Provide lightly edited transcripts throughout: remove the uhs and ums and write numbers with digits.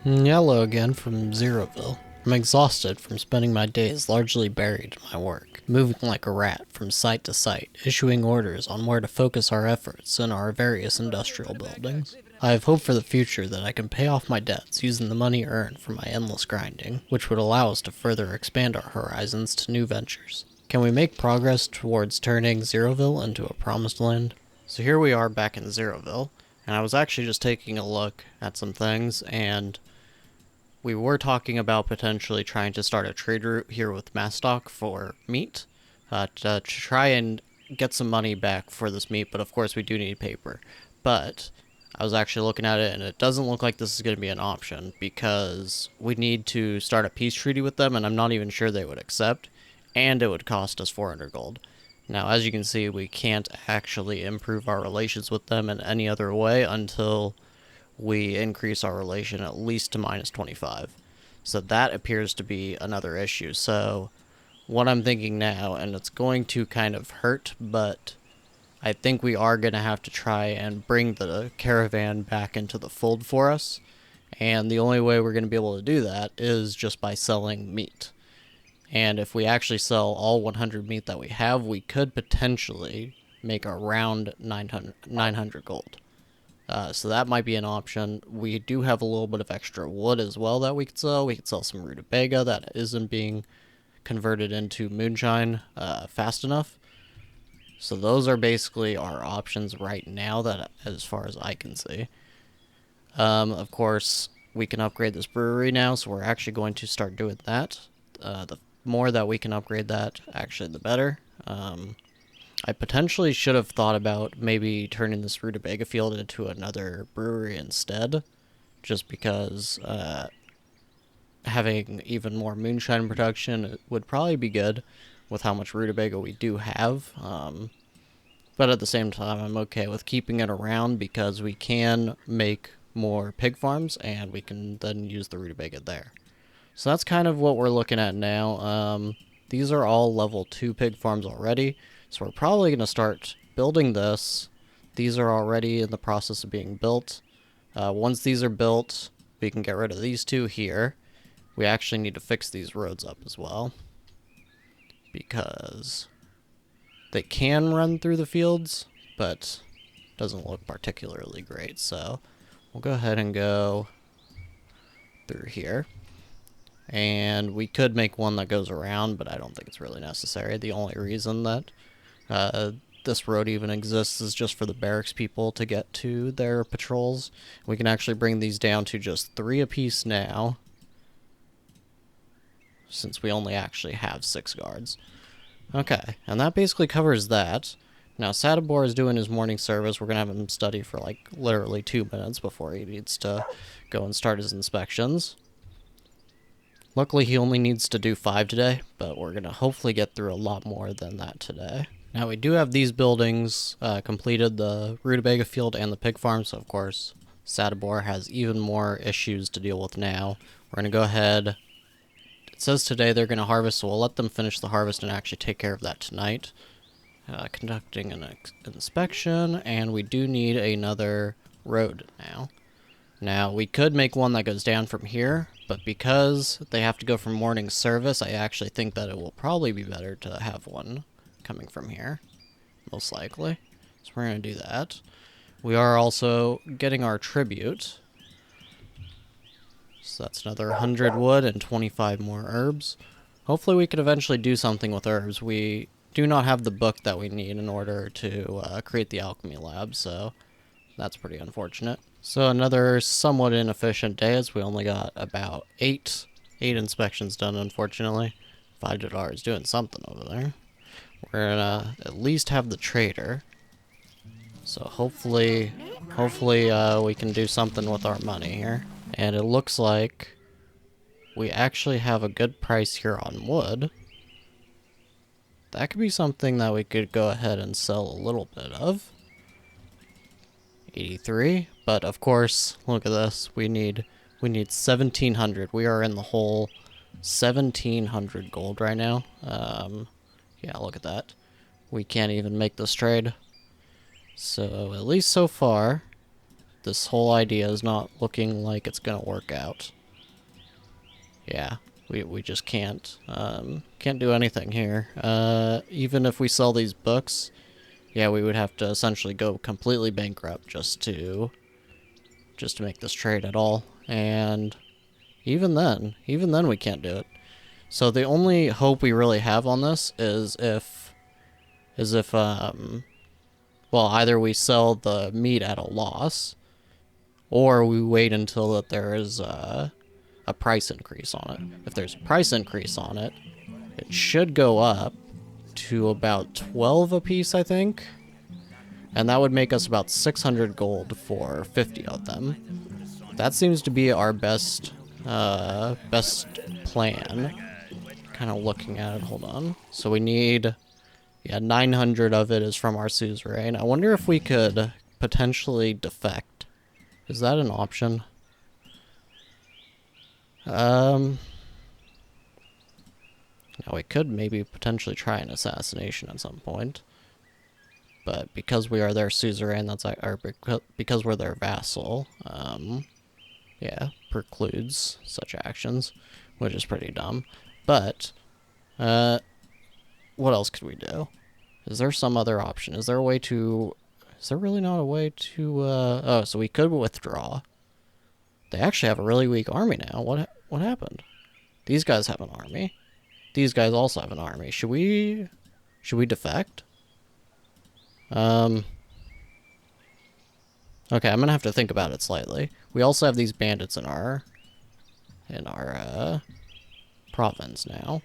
Hello again from Zeroville. I'm exhausted from spending my days largely buried in my work, moving like a rat from site to site, issuing orders on where to focus our efforts in our various industrial buildings. I have hope for the future that I can pay off my debts using the money earned from my endless grinding, which would allow us to further expand our horizons to new ventures. Can we make progress towards turning Zeroville into a promised land? So here we are back in Zeroville, and I was actually just taking a look at some things, and we were talking about potentially trying to start a trade route here with Mastock for meat, to try and get some money back for this meat, but of course we do need paper. But I was actually looking at it, and it doesn't look like this is going to be an option, because we need to start a peace treaty with them, and I'm not even sure they would accept, and it would cost us 400 gold. Now, as you can see, we can't actually improve our relations with them in any other way until we increase our relation at least to minus 25. So that appears to be another issue. So what I'm thinking now, and it's going to kind of hurt, but I think we are going to have to try and bring the caravan back into the fold for us. And the only way we're going to be able to do that is just by selling meat. And if we actually sell all 100 meat that we have, we could potentially make around 900 gold. So that might be an option. We do have a little bit of extra wood as well that we could sell. We could sell some rutabaga that isn't being converted into moonshine fast enough. So those are basically our options right now, that as far as I can see. Of course, we can upgrade this brewery now, so we're actually going to start doing that. The more that we can upgrade that, actually, the better. I potentially should have thought about maybe turning this rutabaga field into another brewery instead, just because having even more moonshine production would probably be good with how much rutabaga we do have. But at the same time, I'm okay with keeping it around because we can make more pig farms and we can then use the rutabaga there. So that's kind of what we're looking at now. These are all level 2 pig farms already. So we're probably going to start building this. These are already in the process of being built. Once these are built, we can get rid of these two here. We actually need to fix these roads up as well, because they can run through the fields, but doesn't look particularly great. So we'll go ahead and go through here. And we could make one that goes around, but I don't think it's really necessary. The only reason that this road even exists is just for the barracks people to get to their patrols. We can actually bring these down to just 3 apiece now, since we only actually have 6 guards. Okay, and that basically covers that. Now, Sadibor is doing his morning service. We're going to have him study for like literally 2 minutes before he needs to go and start his inspections. Luckily, he only needs to do 5 today, but we're going to hopefully get through a lot more than that today. Now, we do have these buildings completed, the rutabaga field and the pig farm, so of course, Sadibor has even more issues to deal with now. We're going to go ahead. It says today they're going to harvest, so we'll let them finish the harvest and actually take care of that tonight. Conducting an inspection, and we do need another road now. Now, we could make one that goes down from here, but because they have to go from morning service, I actually think that it will probably be better to have one coming from here, most likely. So we're going to do that. We are also getting our tribute. So that's another 100 wood and 25 more herbs. Hopefully we could eventually do something with herbs. We do not have the book that we need in order to create the alchemy lab, so that's pretty unfortunate. So another somewhat inefficient day, as we only got about 8 inspections done, unfortunately. $5 is doing something over there. We're gonna at least have the trader. So hopefully we can do something with our money here. And it looks like we actually have a good price here on wood. That could be something that we could go ahead and sell a little bit of. 83, but of course, look at this. We need 1700. We are in the hole. 1700 gold right now. Yeah, look at that. We can't even make this trade. So at least so far, This whole idea is not looking like it's gonna work out. Yeah, we just can't do anything here. Even if we sell these books, yeah, we would have to essentially go completely bankrupt just to make this trade at all. And even then we can't do it. So the only hope we really have on this is if well, either we sell the meat at a loss, or we wait until that there is a price increase on it. If there's a price increase on it, it should go up to about 12 a piece, I think. And that would make us about 600 gold for 50 of them. That seems to be our best plan. Kind of looking at it, hold on. So we need, yeah, 900 of it is from our suzerain. I wonder if we could potentially defect. Is that an option? Now we could maybe potentially try an assassination at some point. But because we are their suzerain, because we're their vassal, yeah, precludes such actions, which is pretty dumb. But, what else could we do? Is there some other option? Is there a way to... Is there really not a way to, oh, so we could withdraw. They actually have a really weak army now. What happened? These guys have an army. These guys also have an army. Should we defect? Okay, I'm gonna have to think about it slightly. We also have these bandits in our province now.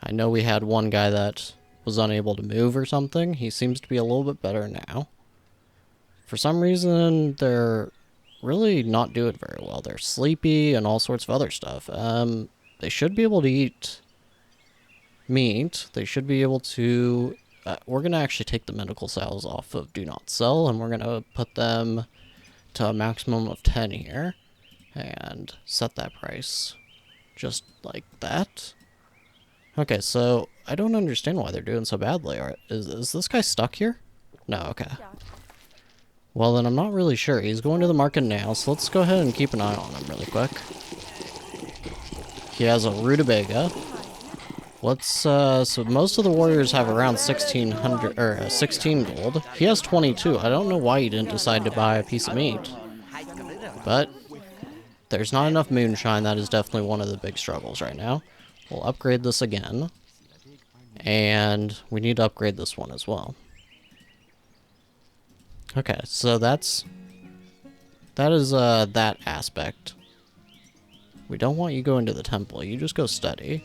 I know we had one guy that was unable to move or something. He seems to be a little bit better now. For some reason, they're really not doing very well. They're sleepy and all sorts of other stuff. They should be able to eat meat. They should be able to... we're going to actually take the medical cells off of Do Not Sell, and we're going to put them to a maximum of 10 here. And set that price just like that. Okay, so I don't understand why they're doing so badly. Is this guy stuck here? No, okay. Well, then I'm not really sure. He's going to the market now, so let's go ahead and keep an eye on him really quick. He has a rutabaga. Let's, so most of the warriors have around 1600, or 16 gold. He has 22. I don't know why he didn't decide to buy a piece of meat. But there's not enough moonshine. That is definitely one of the big struggles right now. We'll upgrade this again. And we need to upgrade this one as well. Okay, so that is that aspect. We don't want you going to the temple. You just go study.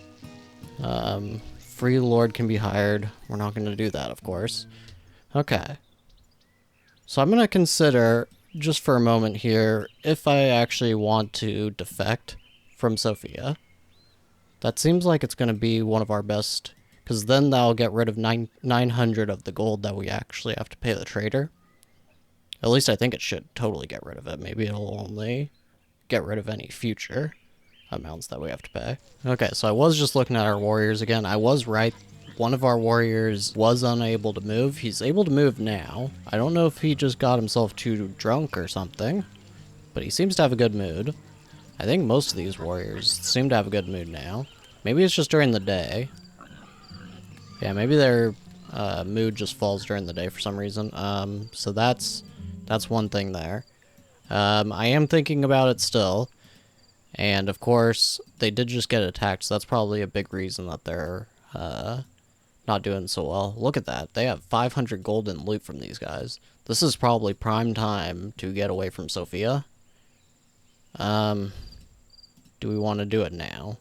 Free lord can be hired. We're not going to do that, of course. Okay. So I'm going to consider, just for a moment here, if I actually want to defect from Sophia. That seems like it's going to be one of our best, because then that'll get rid of 900 of the gold that we actually have to pay the trader. At least I think it should totally get rid of it. Maybe it'll only get rid of any future amounts that we have to pay. Okay, so I was just looking at our warriors again. I was right. One of our warriors was unable to move. He's able to move now. I don't know if he just got himself too drunk or something, but he seems to have a good mood. I think most of these warriors seem to have a good mood now. Maybe it's just during the day. Yeah, maybe their mood just falls during the day for some reason. So that's one thing there. I am thinking about it still. And of course, they did just get attacked, so that's probably a big reason that they're not doing so well. Look at that. They have 500 gold in loot from these guys. This is probably prime time to get away from Sophia. Do we want to do it now?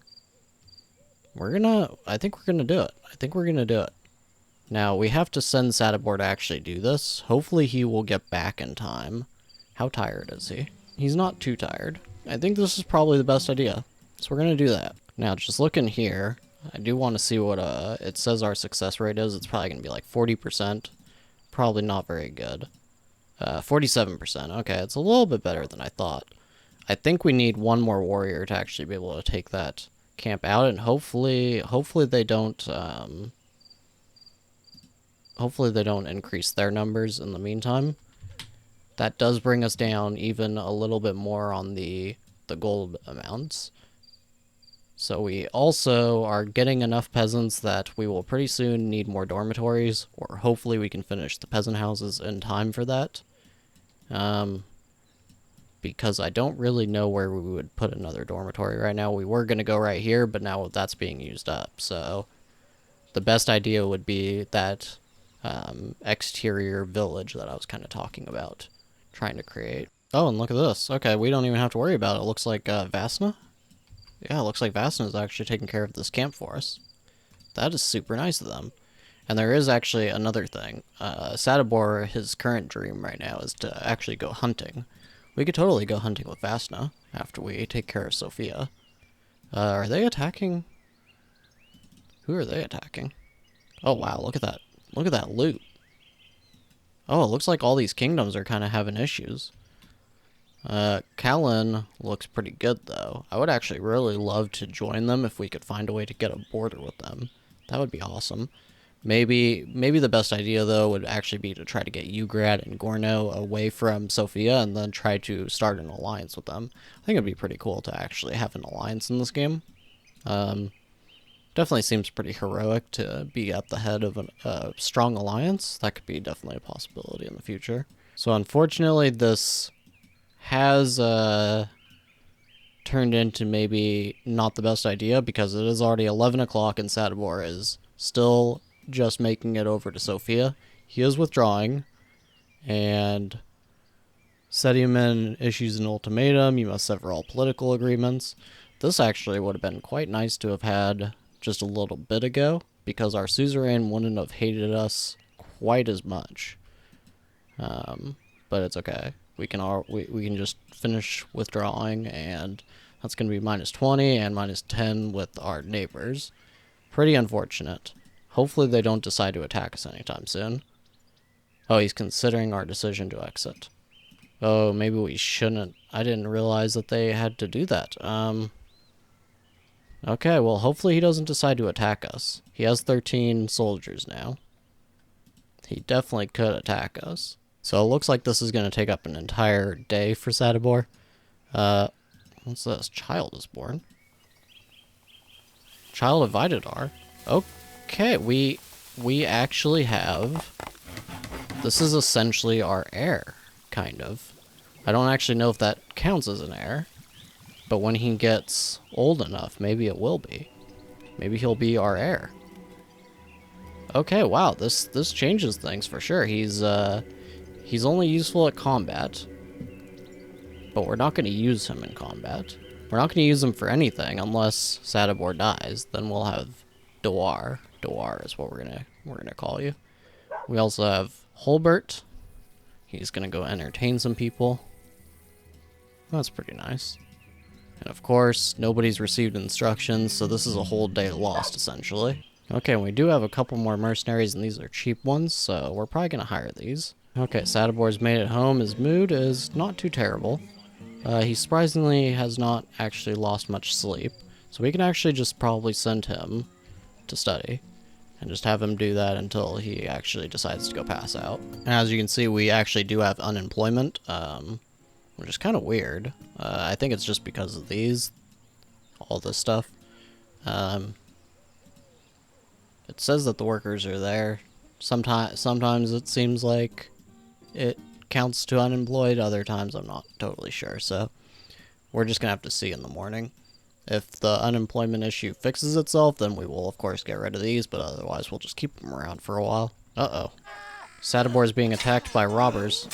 I think we're gonna do it. I think we're gonna do it. Now, we have to send Sadibor to actually do this. Hopefully he will get back in time. How tired is he? He's not too tired. I think this is probably the best idea. So we're gonna do that. Now, just look in here. I do want to see what it says our success rate is. It's probably gonna be like 40%. Probably not very good. 47%. Okay, it's a little bit better than I thought. I think we need one more warrior to actually be able to take that camp out, and hopefully they don't hopefully they don't increase their numbers in the meantime. That does bring us down even a little bit more on the gold amounts. So we also are getting enough peasants that we will pretty soon need more dormitories, or hopefully we can finish the peasant houses in time for that. Because I don't really know where we would put another dormitory right now. We were going to go right here, but now that's being used up. So the best idea would be that exterior village that I was kind of talking about, trying to create. Oh, and look at this. Okay, we don't even have to worry about it. It looks like Vasna. Yeah, it looks like Vasna is actually taking care of this camp for us. That is super nice of them. And there is actually another thing. Sadibor, his current dream right now is to actually go hunting. We could totally go hunting with Vasna after we take care of Sophia. Are they attacking? Who are they attacking? Oh, wow, look at that. Look at that loot. Oh, it looks like all these kingdoms are kind of having issues. Callan looks pretty good, though. I would actually really love to join them if we could find a way to get a border with them. That would be awesome. Maybe the best idea, though, would actually be to try to get Ugrad and Gorno away from Sophia and then try to start an alliance with them. I think it'd be pretty cool to actually have an alliance in this game. Definitely seems pretty heroic to be at the head of a strong alliance. That could be definitely a possibility in the future. So unfortunately, this has turned into maybe not the best idea because it is already 11 o'clock and Sadibor is still just making it over to Sophia. He is withdrawing, and Sedimen issues an ultimatum. You must sever all political agreements. This actually would have been quite nice to have had just a little bit ago, because our suzerain wouldn't have hated us quite as much. But it's okay. We can just finish withdrawing, and that's going to be minus 20 and minus 10 with our neighbors. Pretty unfortunate. Hopefully they don't decide to attack us anytime soon. Oh, he's considering our decision to exit. Oh, maybe we shouldn't. I didn't realize that they had to do that. Okay, well, hopefully he doesn't decide to attack us. He has 13 soldiers now. He definitely could attack us. So it looks like this is going to take up an entire day for Sadibor. What's this? Child is born. Child of Vidadar. Okay, we actually have... This is essentially our heir, kind of. I don't actually know if that counts as an heir. But when he gets old enough, maybe it will be. Maybe he'll be our heir. Okay, wow, this changes things for sure. He's only useful at combat. But we're not going to use him in combat. We're not going to use him for anything unless Sadibor dies. Then we'll have Dawar. Dawar is what we're gonna call you. We also have Holbert. He's gonna go entertain some people. That's pretty nice. And of course, nobody's received instructions, so this is a whole day lost, essentially. Okay, we do have a couple more mercenaries, and these are cheap ones, so we're probably gonna hire these. Okay, Sadibor's made it home. His mood is not too terrible. He surprisingly has not actually lost much sleep, so we can actually just probably send him to study and just have him do that until he actually decides to go pass out. And as you can see, we actually do have unemployment, which is kind of weird. I think it's just because of all this stuff. It says that the workers are there. Sometimes it seems like it counts to unemployed, other times I'm not totally sure, so we're just gonna have to see in the morning. If the unemployment issue fixes itself, then we will of course get rid of these, but otherwise we'll just keep them around for a while. Uh-oh. Sadibor is being attacked by robbers.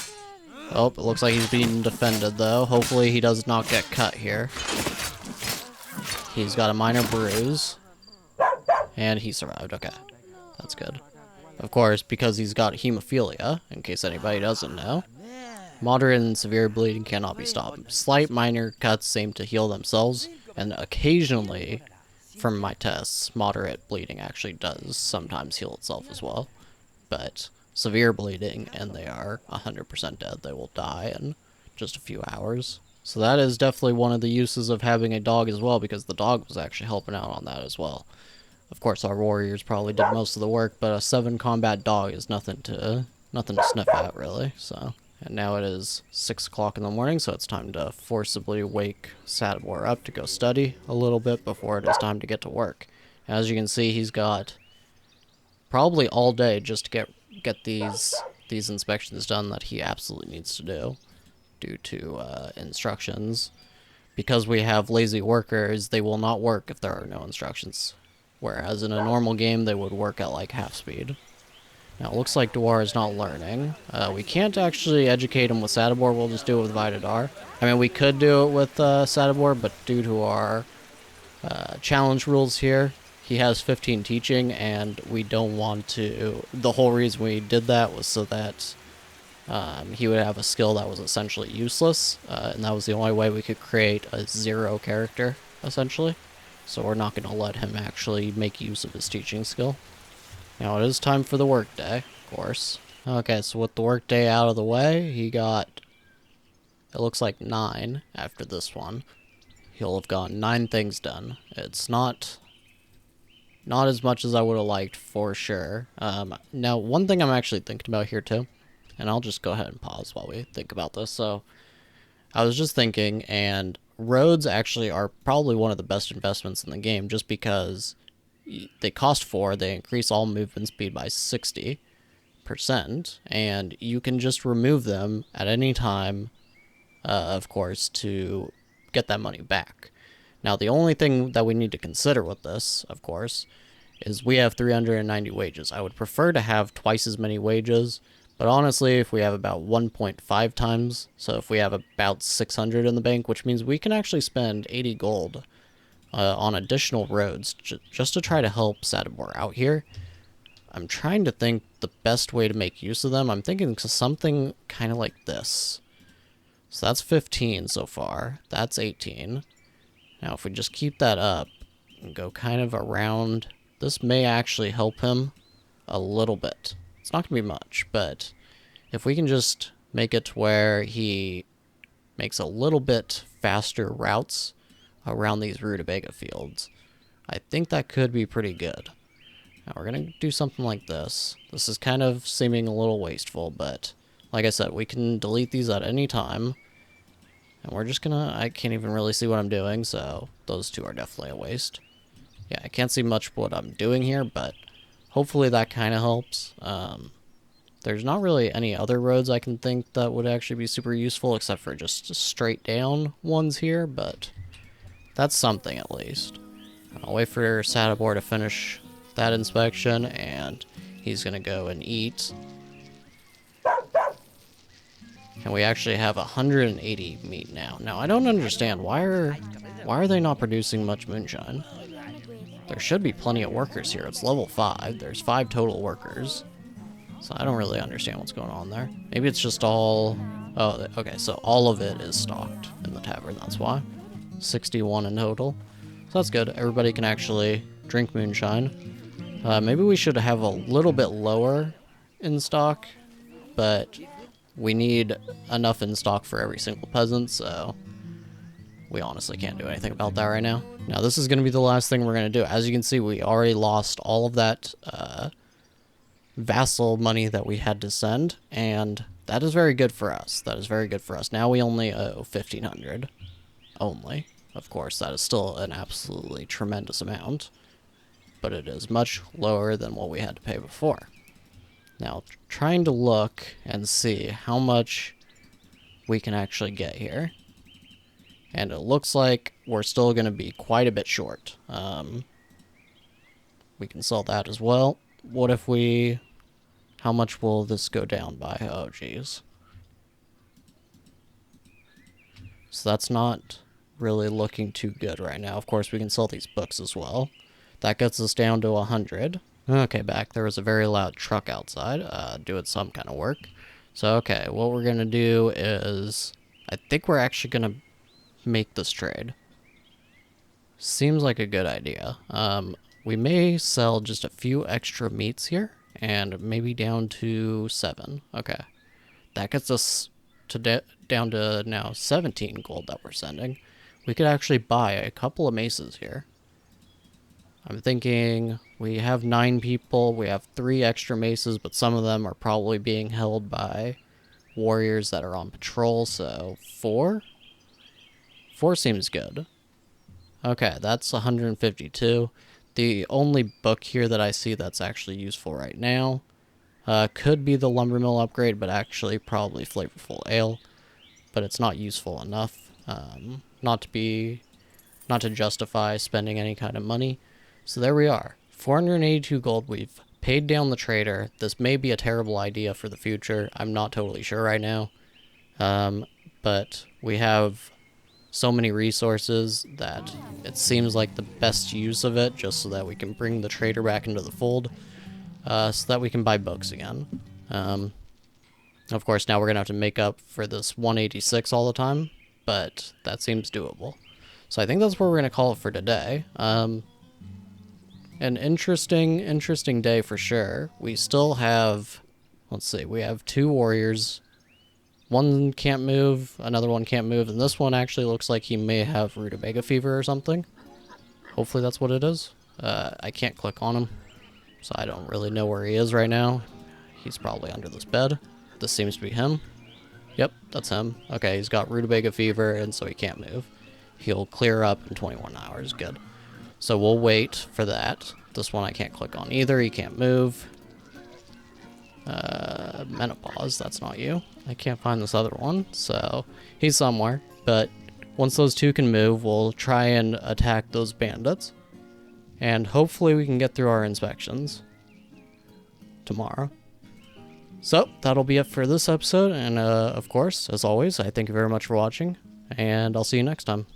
Oh, it looks like he's being defended though. Hopefully he does not get cut here. He's got a minor bruise. And he survived, okay. That's good. Of course, because he's got hemophilia, in case anybody doesn't know. Moderate and severe bleeding cannot be stopped. Slight minor cuts seem to heal themselves, and occasionally, from my tests, moderate bleeding actually does sometimes heal itself as well. But severe bleeding, and they are 100% dead. They will die in just a few hours. So that is definitely one of the uses of having a dog as well, because the dog was actually helping out on that as well. Of course, our warriors probably did most of the work, but a 7 combat dog is nothing to sniff at, really. So, And now it is 6 o'clock in the morning, so it's time to forcibly wake Sadibor up to go study a little bit before it is time to get to work. As you can see, he's got probably all day just to get these inspections done that he absolutely needs to do due to instructions. Because we have lazy workers, they will not work if there are no instructions. Whereas in a normal game, they would work at like half speed. Now, it looks like Dwar is not learning. We can't actually educate him with Sadibor. We'll just do it with Vidadar. I mean, we could do it with Sadibor, but due to our challenge rules here, he has 15 teaching, and we don't want to... The whole reason we did that was so that he would have a skill that was essentially useless, and that was the only way we could create a 0 character, essentially. So we're not going to let him actually make use of his teaching skill. Now it is time for the workday, of course. Okay, so with the workday out of the way, he got, it looks like 9 after this one. He'll have gotten 9 things done. It's not as much as I would have liked, for sure. Now, one thing I'm actually thinking about here, too, and I'll just go ahead and pause while we think about this. So, I was just thinking, and roads actually are probably one of the best investments in the game, just because they cost 4, they increase all movement speed by 60%, and you can just remove them at any time, of course, to get that money back. Now, the only thing that we need to consider with this, of course, is we have 390 wages. I would prefer to have twice as many wages, but honestly, if we have about 1.5 times, so if we have about 600 in the bank, which means we can actually spend 80 gold on additional roads just to try to help Sadibor out here. I'm trying to think the best way to make use of them. I'm thinking something kind of like this. So that's 15 so far. That's 18. Now if we just keep that up and go kind of around, this may actually help him a little bit. It's not going to be much, but if we can just make it to where he makes a little bit faster routes around these rutabaga fields, I think that could be pretty good. Now we're going to do something like this. This is kind of seeming a little wasteful, but like I said, we can delete these at any time. And we're just going to... I can't even really see what I'm doing, so those two are definitely a waste. Yeah, I can't see much what I'm doing here, but hopefully that kind of helps. There's not really any other roads I can think that would actually be super useful, except for just straight down ones here, but that's something at least. I'll wait for Sadibor to finish that inspection, and he's going to go and eat. And we actually have 180 meat now. Now, I don't understand. Why are they not producing much moonshine? There should be plenty of workers here. It's level 5. There's 5 total workers. So I don't really understand what's going on there. Maybe it's just all... Oh, okay, so all of it is stocked in the tavern, that's why. 61 in total. So that's good. Everybody can actually drink moonshine. Maybe we should have a little bit lower in stock, but we need enough in stock for every single peasant, so we honestly can't do anything about that right now. Now, this is going to be the last thing we're going to do. As you can see, we already lost all of that vassal money that we had to send, and that is very good for us. That is very good for us. Now we only owe 1,500. Only. Of course, that is still an absolutely tremendous amount, but it is much lower than what we had to pay before. Now, trying to look and see how much we can actually get here. And it looks like we're still going to be quite a bit short. We can sell that as well. What if we... How much will this go down by? Oh, geez. So that's not really looking too good right now. Of course, we can sell these books as well. That gets us down to 100. Okay, back. There was a very loud truck outside, doing some kind of work. So, okay, what we're going to do is... I think we're actually going to make this trade. Seems like a good idea. We may sell just a few extra meats here, and maybe down to 7. Okay. That gets us to down to now 17 gold that we're sending. We could actually buy a couple of maces here. I'm thinking we have 9 people, we have 3 extra maces, but some of them are probably being held by warriors that are on patrol, so 4? 4 seems good. Okay, that's 152. The only book here that I see that's actually useful right now could be the lumber mill upgrade, but actually probably flavorful ale. But it's not useful enough not to justify spending any kind of money. So there we are. 482 gold. We've paid down the trader. This may be a terrible idea for the future. I'm not totally sure right now. But we have so many resources that it seems like the best use of it, just so that we can bring the trader back into the fold, so that we can buy books again. Of course, now we're going to have to make up for this 186 all the time, but that seems doable. So I think that's where we're going to call it for today. An interesting day for sure. We still have, let's see, we have 2 warriors. One can't move, another one can't move, and this one actually looks like he may have rutabaga fever or something. Hopefully that's what it is. I can't click on him, so I don't really know where he is right now. He's probably under this bed. This seems to be him. Yep, that's him. Okay, he's got rutabaga fever, and so he can't move. He'll clear up in 21 hours. Good. So we'll wait for that. This one I can't click on either. He can't move. Menopause, that's not you. I can't find this other one, so he's somewhere. But once those 2 can move, we'll try and attack those bandits. And hopefully we can get through our inspections tomorrow. So, that'll be it for this episode, and of course, as always, I thank you very much for watching, and I'll see you next time.